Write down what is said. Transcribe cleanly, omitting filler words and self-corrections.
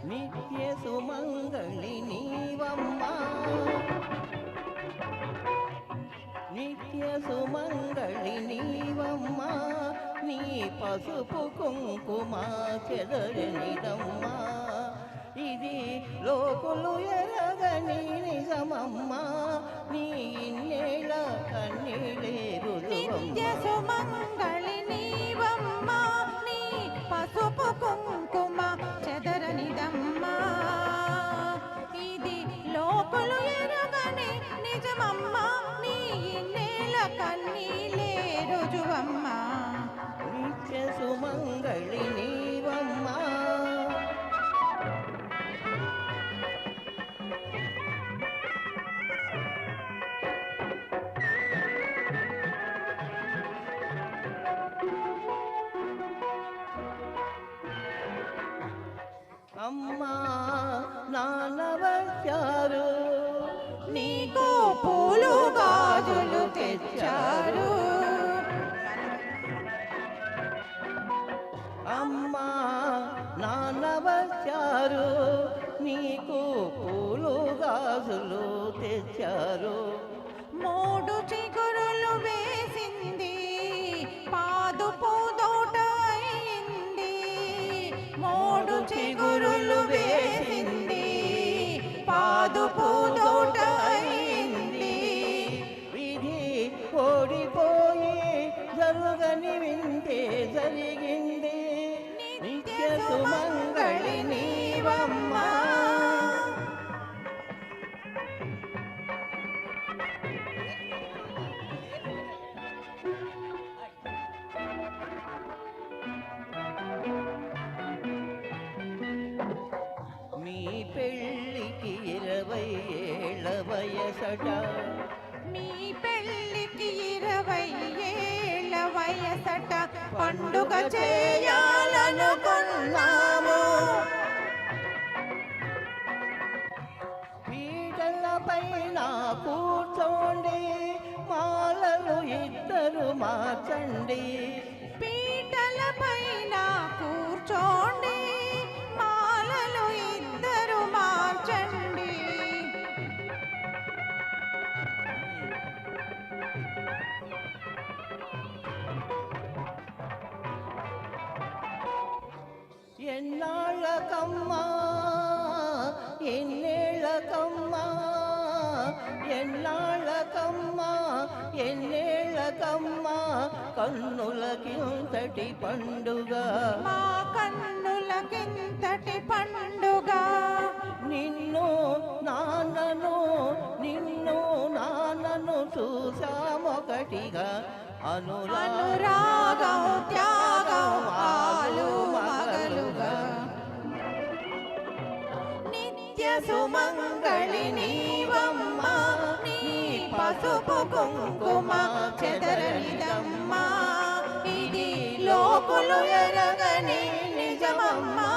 నిత్య సుమంగళి నీవమ్మా నిత్య సుమంగళి నీవమ్మా నీ పసుపు కుంకుమ చెదరనిదమ్మా ఇది లోకులు ఎరగని నిజమమ్మా నీ ఇన్నేళ్ళ కన్నీళ్ళే నిత్య సుమంగళి నీవమ్మా నీ పసుపు కుంకుమ చెదరనిదమ్మా ఇది లోకులు ఎరగని నిజమమ్మా నీ ఇన్నేళ్ళ కన్నీళ్ళే రుజువమ్మా నిత్య సుమంగళి నీవమ్మా అమ్మా నాన్న వచ్చారు నీకు పూలు గాజులు తెచ్చారు అమ్మా నాన్న వచ్చారు నీకు పూలు గాజులు తెచ్చారు మూడు చిగురులు వేసింది పాదు పూదోట అయింది మూడు చిగురులు వేసింది పాదు పూదోట అయింది విధి ఓడిపోయి జరుగని వింటే జరిగింది నిత్య సుమంగళి నీవమ్మా మీ పెళ్ళికి 20 ఏళ్ళ వయసట మీ పెళ్ళికి 20 ఏళ్ళ వయసట పండుగ చేయాలనుకున్నాము పీటల పైన కూర్చోండి మాలలు ఇద్దరు మార్చండి పీటల పైన కూర్చోండి మాలలు ఇద్దరు మార్చండి ఎన్నాళ్ళకమ్మా ఎన్నేళ్ళకమ్మా ఎన్నాళ్ళకమ్మా ఎన్నేళ్ళకమ్మా కన్నులకింతటి పండుగ మా కన్నులకింతటి పండుగ నిన్ను నాన్నను చూసామొకటిగా అనురాగం త్యాగం ఆలు మగలుగా నిత్య సుమంగళి నీవమ్మా నీ పసుపు కుంకుమ చెదరనిదమ్మా ఇది లోకులు ఎరగని నిజమమ్మా